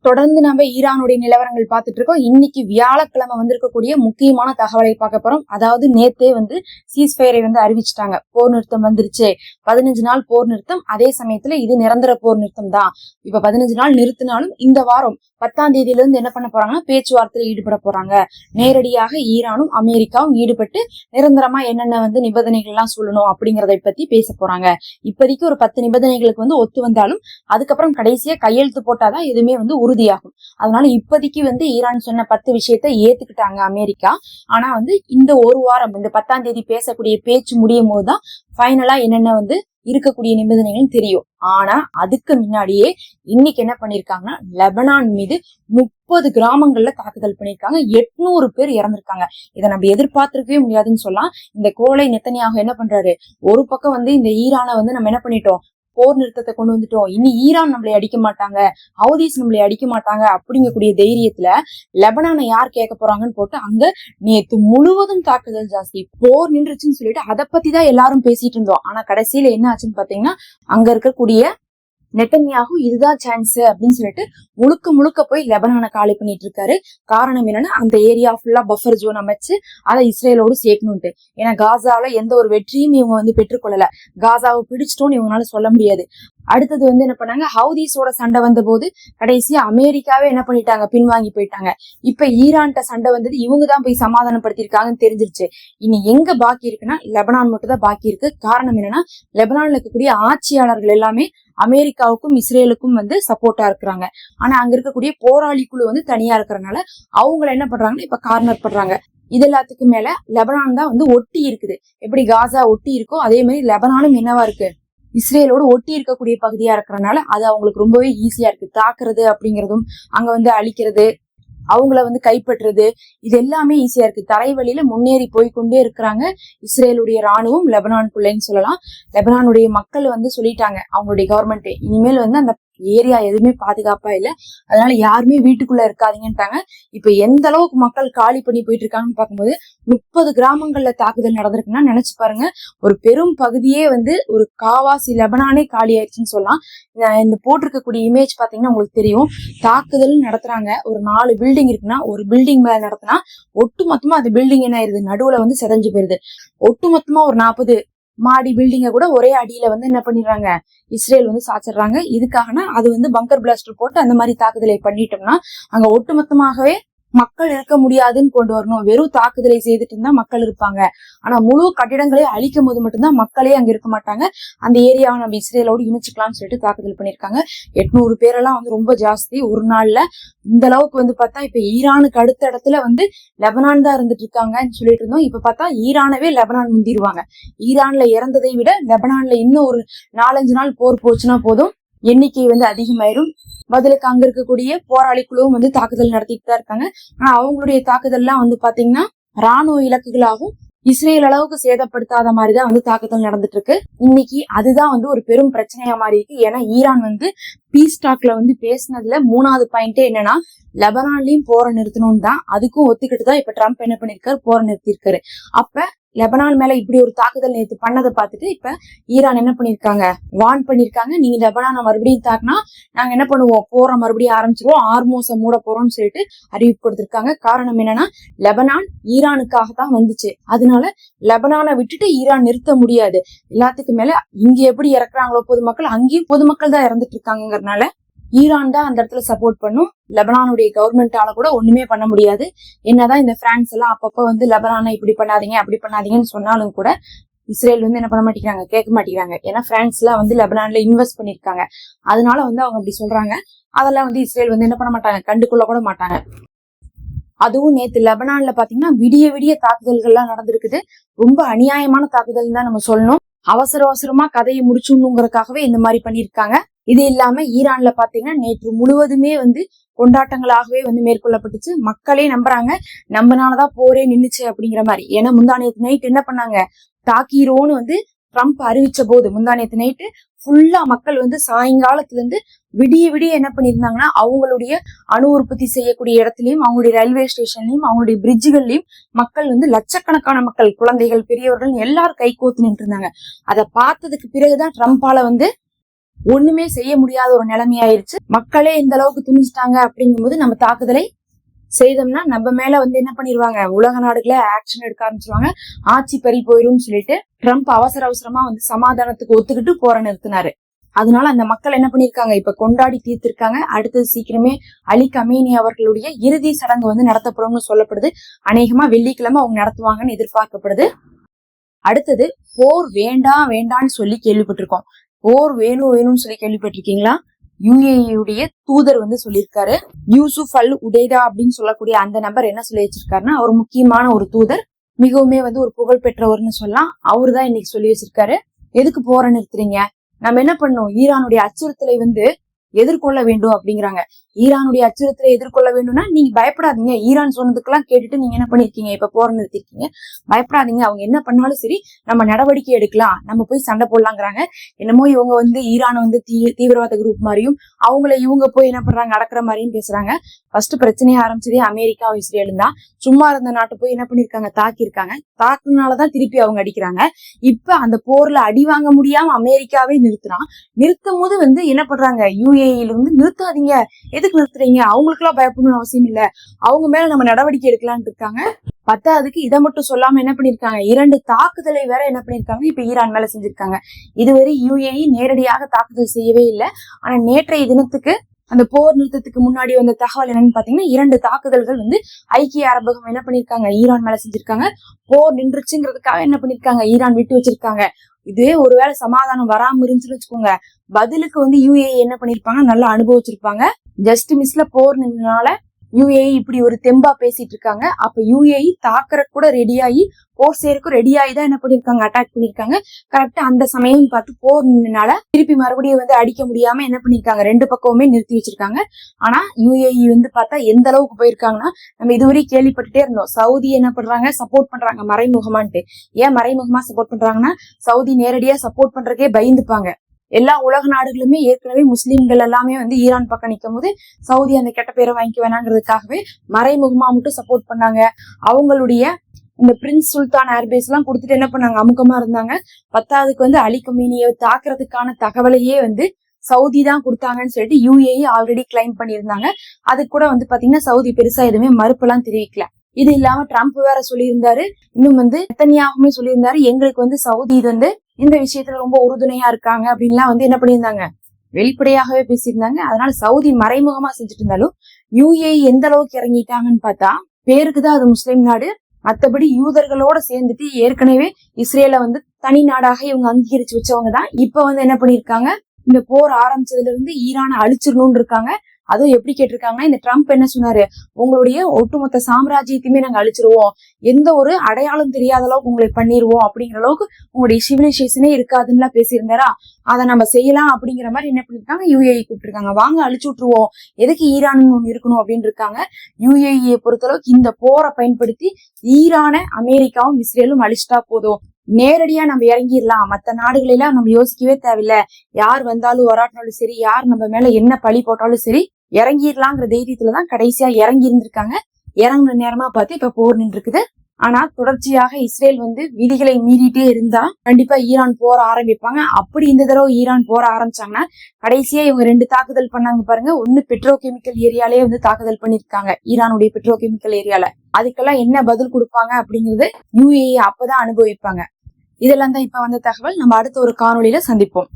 தொடர்ந்து நம்ம ஈரானுடைய நிலவரங்கள் பார்த்துட்டு இருக்கோம். இன்னைக்கு வியாழக்கிழமை வந்திருக்கக்கூடிய முக்கியமான தகவலை பார்க்க போறோம். அதாவது நேத்தே சீஸ்ஃபயரை அறிவிச்சுட்டாங்க. போர் நிறுத்தம் வந்துருச்சு. 15 நாள் போர் நிறுத்தம். அதே சமயத்துல இது நிரந்தர போர் நிறுத்தம் தான். இப்ப 15 நாள் நிறுத்தினாலும் இந்த வாரம் 10ஆம் தேதியில இருந்து என்ன பண்ண போறாங்கன்னா பேச்சுவார்த்தையில ஈடுபட போறாங்க. நேரடியாக ஈரானும் அமெரிக்காவும் ஈடுபட்டு நிரந்தரமா என்னென்ன நிபந்தனைகள் எல்லாம் சொல்லணும் அப்படிங்கறத பத்தி பேச போறாங்க. இப்போதைக்கு ஒரு 10 நிபந்தனைகளுக்கு ஒத்து வந்தாலும் அதுக்கப்புறம் கடைசியா கையெழுத்து போட்டாதான் எதுவுமே உறுதியாகும். அதனால இப்போதைக்கு ஈரான் சொன்ன 10 விஷயத்த ஏத்துக்கிட்டாங்க அமெரிக்கா. ஆனா இந்த ஒரு வாரம் இந்த 10ஆம் தேதி பேசக்கூடிய பேச்சு முடியும் போதுதான் ஃபைனலா என்னென்ன இருக்கக்கூடிய நிபந்தனைகள் தெரியும். ஆனா அதுக்கு முன்னாடியே இன்னைக்கு என்ன பண்ணிருக்காங்கன்னா லெபனான் மீது 30 கிராமங்கள்ல தாக்குதல் பண்ணிருக்காங்க. 800 பேர் இறந்திருக்காங்க. இதை நம்ம எதிர்பார்த்திருக்கவே முடியாதுன்னு சொல்லலாம். இந்த கோலை நெத்தனியாக என்ன பண்றாரு, ஒரு பக்கம் இந்த ஈரானை நம்ம என்ன பண்ணிட்டோம், போர் நிறுத்தத்தை கொண்டு வந்துட்டோம், இனி ஈரான் நம்மளை அடிக்க மாட்டாங்க, ஹவுதீஸ் நம்மளை அடிக்க மாட்டாங்க அப்படிங்கக்கூடிய தைரியத்துல லெபனானை யார் கேட்க போறாங்கன்னு போட்டு அங்க நேத்து முழுவதும் தாக்குதல் ஜாஸ்தி. போர் நின்றுச்சுன்னு சொல்லிட்டு அதை பத்தி தான் எல்லாரும் பேசிட்டு இருந்தோம். ஆனா கடைசியில என்ன ஆச்சுன்னு பாத்தீங்கன்னா அங்க இருக்கக்கூடிய நெத்தன்யாகு இதுதான் சான்ஸ் அப்படின்னு சொல்லிட்டு முழுக்க போய் லெபனானை காலி பண்ணிட்டு இருக்காரு. காரணம் என்னன்னா அந்த ஏரியா ஃபுல்லா பஃபர் ஜோன் அமைச்சு அதை இஸ்ரேலோடு சேர்க்கணும்ட்டு. ஏன்னா காசால எந்த ஒரு வெற்றியும் இவங்க பெற்றுக்கொள்ளல. காசாவை பிடிச்சிட்டோம்னு இவங்களால சொல்ல முடியாது. அடுத்தது என்ன பண்ணாங்க, ஹவுதீஸோட சண்டை வந்த போது கடைசியா அமெரிக்காவே என்ன பண்ணிட்டாங்க, பின்வாங்கி போயிட்டாங்க. இப்ப ஈரான்கிட்ட சண்டை வந்தது, இவங்கதான் போய் சமாதானப்படுத்திருக்காங்கன்னு தெரிஞ்சிருச்சு. இனி எங்க பாக்கி இருக்குன்னா லெபனான் மட்டும் தான் பாக்கி இருக்கு. காரணம் என்னன்னா லெபனான்ல இருக்கக்கூடிய ஆட்சியாளர்கள் எல்லாமே அமெரிக்காவுக்கும் இஸ்ரேலுக்கும் சப்போர்ட்டா இருக்கிறாங்க. ஆனா அங்க இருக்கக்கூடிய போராளி குழு தனியா இருக்கிறதுனால அவங்கள என்ன பண்றாங்கன்னா இப்ப கார்னர் பண்றாங்க. இது எல்லாத்துக்கும் மேல லெபனான் தான் ஒட்டி இருக்குது. எப்படி காசா ஒட்டி இருக்கோ அதே மாதிரி லெபனானும் என்னவா இருக்கு, இஸ்ரேலோடு ஒட்டி இருக்கக்கூடிய பகுதியா இருக்கிறதுனால அது அவங்களுக்கு ரொம்பவே ஈஸியா இருக்கு. தாக்குறது அப்படிங்கறதும் அங்க அழிக்கிறது, அவங்கள கைப்பற்றுறது, இது எல்லாமே ஈஸியா இருக்கு. தரைவழியில முன்னேறி போய்கொண்டே இருக்கிறாங்க இஸ்ரேலுடைய ராணுவம் லெபனானுக்குள்ளேன்னு சொல்லலாம். லெபனானுடைய மக்கள் சொல்லிட்டாங்க அவங்களுடைய கவர்மெண்ட், இனிமேல் அந்த ஏரியா எதுவுமே பாதுகாப்பா இல்ல, அதனால யாருமே வீட்டுக்குள்ள இருக்காதீங்கன்ட்டாங்க. இப்ப எந்த அளவுக்கு மக்கள் காலி பண்ணி போயிட்டு இருக்காங்கன்னு பார்க்கும்போது 30 கிராமங்கள்ல தாக்குதல் நடந்திருக்குன்னா நினைச்சு பாருங்க. ஒரு பெரும் பகுதியே ஒரு காவாசி லெபனானே காலி ஆயிடுச்சுன்னு சொல்லலாம். இந்த போட்டிருக்கக்கூடிய இமேஜ் பாத்தீங்கன்னா உங்களுக்கு தெரியும். தாக்குதல் நடத்துறாங்க. ஒரு 4 பில்டிங் இருக்குன்னா ஒரு பில்டிங் மேல நடத்தினா ஒட்டு மொத்தமா அந்த பில்டிங் என்ன ஆயிருது, நடுவுல செதஞ்சு போயிருது. ஒட்டு மொத்தமா ஒரு 40 மாடி பில்டிங்க கூட ஒரே அடியில என்ன பண்ணிடுறாங்க, இஸ்ரேல் சாச்சிடுறாங்க. இதுக்காகனா அது பங்கர் பிளாஸ்டர் போட்டு அந்த மாதிரி தாக்குதலை பண்ணிட்டோம்னா அங்க ஒட்டுமொத்தமாகவே மக்கள் இருக்க முடியாதுன்னு கொண்டு வரணும். வெறும் தாக்குதலை செய்துட்டு இருந்தா மக்கள் இருப்பாங்க. ஆனா முழு கட்டிடங்களையும் அழிக்கும் போது மட்டும்தான் மக்களே அங்க இருக்க மாட்டாங்க. அந்த ஏரியாவை நம்ம இஸ்ரேலோடு இணைச்சுக்கலாம்னு சொல்லிட்டு தாக்குதல் பண்ணிருக்காங்க. 800 பேரெல்லாம் ரொம்ப ஜாஸ்தி ஒரு நாள்ல. இந்த அளவுக்கு பார்த்தா இப்ப ஈரானுக்கு அடுத்த இடத்துல லெபனான் தான் இருந்துட்டு இருக்காங்கன்னு சொல்லிட்டு இருந்தோம். இப்ப பார்த்தா ஈரானவே லெபனான் முந்திருவாங்க. ஈரான்ல இறந்ததை விட லெபனான்ல இன்னும் ஒரு 4-5 நாள் போர் போச்சுன்னா போதும், எண்ணிக்கை அதிகமாயிரும். பதிலுக்கு அங்க இருக்கக்கூடிய போராளி குழுவும் தாக்குதல் நடத்திட்டு தான் இருக்காங்க. ஆனா அவங்களுடைய தாக்குதல்லாம் பாத்தீங்கன்னா ராணுவ இலக்குகளாகவும் இஸ்ரேல் அளவுக்கு சேதப்படுத்தாத மாதிரிதான் தாக்குதல் நடந்துட்டு இருக்கு. இன்னைக்கு அதுதான் ஒரு பெரும் பிரச்சனையா மாறி இருக்கு. ஏன்னா ஈரான் பீஸ் டாக்ல பேசினதுல 3வது பாயிண்டே என்னன்னா லெபனான்லயும் போரை நிறுத்தணும்னு தான். அதுக்கும் ஒத்துக்கிட்டு தான் இப்ப ட்ரம்ப் என்ன பண்ணிருக்காரு, போரை நிறுத்திருக்காரு. அப்ப லெபனான் மேல இப்படி ஒரு தாக்குதல் நேற்று பண்ணதை பார்த்துட்டு இப்ப ஈரான் என்ன பண்ணிருக்காங்க, வார்ன் பண்ணிருக்காங்க. நீங்க லெபனானை மறுபடியும் தாக்குனா நாங்க என்ன பண்ணுவோம், போரை மறுபடியும் ஆரம்பிச்சிருவோம், ஆர்மோஸை மூட போறோம்னு சொல்லிட்டு அறிவிப்பு கொடுத்திருக்காங்க. காரணம் என்னன்னா லெபனான் ஈரானுக்காக தான் வந்துச்சு. அதனால லெபனானை விட்டுட்டு ஈரான் நிறுத்த முடியாது. எல்லாத்துக்கும் மேல இங்க எப்படி இறக்குறாங்களோ பொதுமக்கள், அங்கேயும் பொதுமக்கள் தான் இறந்துட்டு இருக்காங்கிறதுனால ஈரான் தான் அந்த இடத்துல சப்போர்ட் பண்ணும். லெபனானுடைய கவர்மெண்டால கூட ஒண்ணுமே பண்ண முடியாது. என்னதான் இந்த பிரான்ஸ் எல்லாம் அப்பப்ப லெபனானை இப்படி பண்ணாதீங்க அப்படி பண்ணாதீங்கன்னு சொன்னாலும் கூட இஸ்ரேல் என்ன பண்ண மாட்டேங்கிறாங்க, கேட்க மாட்டேங்கிறாங்க. ஏன்னா பிரான்ஸ் எல்லாம் லெபனான்ல இன்வெஸ்ட் பண்ணிருக்காங்க. அதனால அவங்க அப்படி சொல்றாங்க. அதெல்லாம் இஸ்ரேல் என்ன பண்ண மாட்டாங்க, கண்டுகொள்ள கூட மாட்டாங்க. அதுவும் நேத்து லெபனான்ல பாத்தீங்கன்னா விடிய தாக்குதல்கள்லாம் நடந்திருக்குது. ரொம்ப அநியாயமான தாக்குதல் தான் நம்ம சொல்லணும். அவசரமா கதையை முடிச்சுங்கிறதுக்காகவே இந்த மாதிரி பண்ணிருக்காங்க. இது இல்லாம ஈரான்ல பாத்தீங்கன்னா நேற்று முழுவதுமே கொண்டாட்டங்களாகவே மேற்கொள்ளப்பட்டுச்சு. மக்களே நம்புறாங்க, நம்பனாலதான் போரே நின்னுச்சு அப்படிங்கிற மாதிரி. ஏன்னா முந்தானேத்து நைட் என்ன பண்ணாங்க, தாக்கீரோன்னு ட்ரம்ப் அறிவிச்ச போது முந்தானேத்து நைட்டு ஃபுல்லா மக்கள் சாயங்காலத்துல இருந்து விடிய என்ன பண்ணிருந்தாங்கன்னா அவங்களுடைய அணு உற்பத்தி செய்யக்கூடிய இடத்துலயும் அவங்களுடைய ரயில்வே ஸ்டேஷன்லயும் அவங்களுடைய பிரிட்ஜுகள்லயும் மக்கள் லட்சக்கணக்கான மக்கள், குழந்தைகள், பெரியவர்கள் எல்லாரும் கை கோத்து நின்று இருந்தாங்க. அதை பார்த்ததுக்கு பிறகுதான் ட்ரம்பால ஒண்ணுமே செய்ய முடியாத ஒரு நிலைமையாயிருச்சு. மக்களே இந்த அளவுக்கு துணிஞ்சிட்டாங்க அப்படிங்கும்போது நம்ம தாக்குதலை செய்தோம்னா நம்ம மேல என்ன பண்ணிருவாங்க, உலக நாடுகளே ஆக்ஷன் எடுக்க ஆரம்பிச்சிருவாங்க, ஆட்சி பறி போயிரும் சொல்லிட்டு ட்ரம்ப் அவசரமா சமாதானத்துக்கு ஒத்துக்கிட்டு போற நிறுத்தினாரு. அதனால அந்த மக்கள் என்ன பண்ணிருக்காங்க, இப்ப கொண்டாடி தீர்த்திருக்காங்க. அடுத்தது சீக்கிரமே அலி கமேனி அவர்களுடைய இறுதி சடங்கு நடத்தப்படும்னு சொல்லப்படுது. அநேகமா வெள்ளிக்கிழமை அவங்க நடத்துவாங்கன்னு எதிர்பார்க்கப்படுது. அடுத்தது போர் வேண்டாம் வேண்டான்னு சொல்லி கேள்விப்பட்டிருக்கோம். போர் வேணும்னு சொல்லி கேள்விப்பட்டிருக்கீங்களா? யுஏஇயுடைய தூதர் சொல்லியிருக்காரு. யூசுப் அல் உடைதா அப்படின்னு சொல்லக்கூடிய அந்த நபர் என்ன சொல்லி வச்சிருக்காருன்னா, அவர் முக்கியமான ஒரு தூதர், மிகவுமே ஒரு புகழ் பெற்றவர்னு சொல்லலாம். அவருதான் இன்னைக்கு சொல்லி வச்சிருக்காரு, எதுக்கு போற நிறுத்துறீங்க, நம்ம என்ன பண்ணோம், ஈரானுடைய அச்சுறுத்தலை எதிர்கொள்ள வேண்டும் அப்படிங்கிறாங்க. ஈரானுடைய அச்சுறுத்தலை எதிர்கொள்ள வேண்டும்னா நீங்க பயப்படாதீங்க. ஈரான் சொன்னதுக்கெல்லாம் கேட்டுட்டு நீங்க என்ன பண்ணிருக்கீங்க, இப்ப போற நிறுத்திருக்கீங்க, பயப்படாதீங்க, அவங்க என்ன பண்ணாலும் சரி நம்ம நடவடிக்கை எடுக்கலாம், நம்ம போய் சண்டை போடலாங்கிறாங்க. என்னமோ இவங்க ஈரான் தீவிரவாத குரூப் மாதிரியும் அவங்கள இவங்க போய் என்ன பண்றாங்க அடக்குற மாதிரியும் பேசுறாங்க. ஃபர்ஸ்ட் பிரச்சனையை ஆரம்பிச்சதே அமெரிக்காவும் இஸ்ரேலும் தான். சும்மா இருந்த நாட்டை போய் என்ன பண்ணிருக்காங்க, தாக்கியிருக்காங்க. தாக்குனாலதான் திருப்பி அவங்க அடிக்கிறாங்க. இப்ப அந்த போர்ல அடி வாங்க முடியாம அமெரிக்காவே நிறுத்தும் போது என்ன பண்றாங்க, யுஏஇல நிறுத்தாதீங்க, எதுக்கு நிறுத்துறீங்க, அவங்களுக்கு எல்லாம் பயப்படணும்னு அவசியம் இல்ல, அவங்க மேல நம்ம நடவடிக்கை எடுக்கலான்னு இருக்காங்க. பத்தாவதுக்கு இதை மட்டும் சொல்லாம என்ன பண்ணிருக்காங்க, 2 தாக்குதலை வேற என்ன பண்ணிருக்காங்க இப்ப ஈரான் மேல செஞ்சிருக்காங்க. இதுவரை யுஏஇ நேரடியாக தாக்குதல் செய்யவே இல்லை. ஆனா நேற்றைய தினத்துக்கு அந்த போர் நிறுத்தத்துக்கு முன்னாடி வந்த தகவல் என்னன்னு பாத்தீங்கன்னா, 2 தாக்குதல்கள் ஐக்கிய அரபகம் என்ன பண்ணிருக்காங்க, ஈரான் மேல செஞ்சிருக்காங்க. போர் நின்றுச்சுங்கிறதுக்காக என்ன பண்ணிருக்காங்க, ஈரான் விட்டு வச்சிருக்காங்க. இதே ஒருவேளை சமாதானம் வராம இருந்துச்சுன்னு வச்சுக்கோங்க, பதிலுக்கு யுஏஇ என்ன பண்ணிருப்பாங்க, நல்லா அனுபவிச்சிருப்பாங்க. ஜஸ்ட் மிஸ்ல போர் நின்றனால யுஏஇ இப்படி ஒரு தெம்பா பேசிட்டு இருக்காங்க. அப்ப யுஏஇ தாக்குற கூட ரெடியாகி, போர் செய்யறதுக்கும் ரெடியாகி தான் என்ன பண்ணிருக்காங்க, அட்டாக் பண்ணிருக்காங்க. கரெக்டா அந்த சமயம் பார்த்து போர் நின்றனால திருப்பி மறுபடியும் அடிக்க முடியாம என்ன பண்ணிருக்காங்க, 2 பக்கமுமே நிறுத்தி வச்சிருக்காங்க. ஆனா யுஏஇ பார்த்தா எந்த அளவுக்கு போயிருக்காங்கன்னா, நம்ம இதுவரை கேள்விப்பட்டுட்டே இருந்தோம், சவுதி என்ன பண்றாங்க, சப்போர்ட் பண்றாங்க மறைமுகமான்ட்டு. ஏன் மறைமுகமா சப்போர்ட் பண்றாங்கன்னா, சவுதி நேரடியா சப்போர்ட் பண்றதுக்கே பயந்துப்பாங்க. எல்லா உலக நாடுகளுமே ஏற்கனவே முஸ்லிம்கள் எல்லாமே ஈரான் பக்கம் நிற்கும் போது சவுதி அந்த கெட்ட பேரை வாங்கிக்க வேணாங்கிறதுக்காகவே மறைமுகமா மட்டும் சப்போர்ட் பண்ணாங்க. அவங்களுடைய இந்த பிரின்ஸ் சுல்தான் ஏர்பேஸ் எல்லாம் கொடுத்துட்டு என்ன பண்ணாங்க, அமுக்கமா இருந்தாங்க. பத்தாவதுக்கு அலி கமேனியை தாக்குறதுக்கான தகவலையே சவுதி தான் கொடுத்தாங்கன்னு சொல்லிட்டு யுஏஇ ஆல்ரெடி கிளைம் பண்ணியிருந்தாங்க. அது கூட பாத்தீங்கன்னா சவுதி பெருசா எதுவுமே மறுப்பெல்லாம் தெரிவிக்கல. இது இல்லாம ட்ரம்ப் வேற சொல்லியிருந்தாரு, இன்னும் நெத்தன்யாகுமே சொல்லியிருந்தாரு, எங்களுக்கு சவுதி இந்த விஷயத்துல ரொம்ப உறுதுணையா இருக்காங்க அப்படின்லாம் என்ன பண்ணியிருந்தாங்க, வெளிப்படையாகவே பேசியிருந்தாங்க. அதனால சவுதி மறைமுகமா செஞ்சுட்டு இருந்தாலும் யுஏஇ எந்த அளவுக்கு இறங்கிட்டாங்கன்னு பார்த்தா, பேருக்குதான் அது முஸ்லிம் நாடு, மத்தபடி யூதர்களோட சேர்ந்துட்டு ஏற்கனவே இஸ்ரேல தனி நாடாக இவங்க அங்கீகரிச்சு வச்சவங்க தான். இப்ப என்ன பண்ணிருக்காங்க, இந்த போர் ஆரம்பிச்சதுல ஈரானை அழிச்சிடணும்னு இருக்காங்க. அதுவும் எப்படி கேட்டிருக்காங்கன்னா, இந்த ட்ரம்ப் என்ன சொன்னாரு, உங்களுடைய ஒட்டுமொத்த சாம்ராஜ்யத்தையுமே நாங்க அழிச்சிருவோம், எந்த ஒரு அடையாளம் தெரியாத அளவுக்கு உங்களை பண்ணிடுவோம், அப்படிங்கிற அளவுக்கு உங்களுடைய சிவிலைசேஷனே இருக்காதுன்னு பேசியிருந்தாரா. அதை நம்ம செய்யலாம் அப்படிங்கிற மாதிரி என்ன பண்ணிருக்காங்க, யுஏஇ கூப்பிட்டுருக்காங்க, வாங்க அழிச்சு விட்டுருவோம், எதுக்கு ஈரான் ஒண்ணு இருக்கணும் அப்படின்னு இருக்காங்க. யுஏஇயை பொறுத்தளவுக்கு இந்த போரை பயன்படுத்தி ஈரானை அமெரிக்காவும் இஸ்ரேலும் அழிச்சிட்டா போதும், நேரடியா நம்ம இறங்கிடலாம், மத்த நாடுகளெல்லாம் நம்ம யோசிக்கவே தேவையில்ல, யார் வந்தாலும் வராட்டினாலும் சரி, யார் நம்ம மேல என்ன பழி போட்டாலும் சரி, இறங்கிடலாங்கிற தைரியத்துலதான் கடைசியா இறங்கி இருந்திருக்காங்க. இறங்குன நேரமா பார்த்து இப்ப போர் நின்று இருக்குது. ஆனா தொடர்ச்சியாக இஸ்ரேல் விதிகளை மீறிட்டே இருந்தா கண்டிப்பா ஈரான் போற ஆரம்பிப்பாங்க. அப்படி இந்த தடவை ஈரான் போற ஆரம்பிச்சாங்கன்னா, கடைசியா இவங்க 2 தாக்குதல் பண்ணாங்க பாருங்க. ஒண்ணு பெட்ரோகெமிக்கல் ஏரியாலே தாக்குதல் பண்ணிருக்காங்க, ஈரானுடைய பெட்ரோகெமிக்கல் ஏரியால. அதுக்கெல்லாம் என்ன பதில் கொடுப்பாங்க அப்படிங்கறது யுஏஇ அப்பதான் அனுபவிப்பாங்க. இதெல்லாம் தான் இப்ப தகவல். நம்ம அடுத்த ஒரு காணொளியில சந்திப்போம்.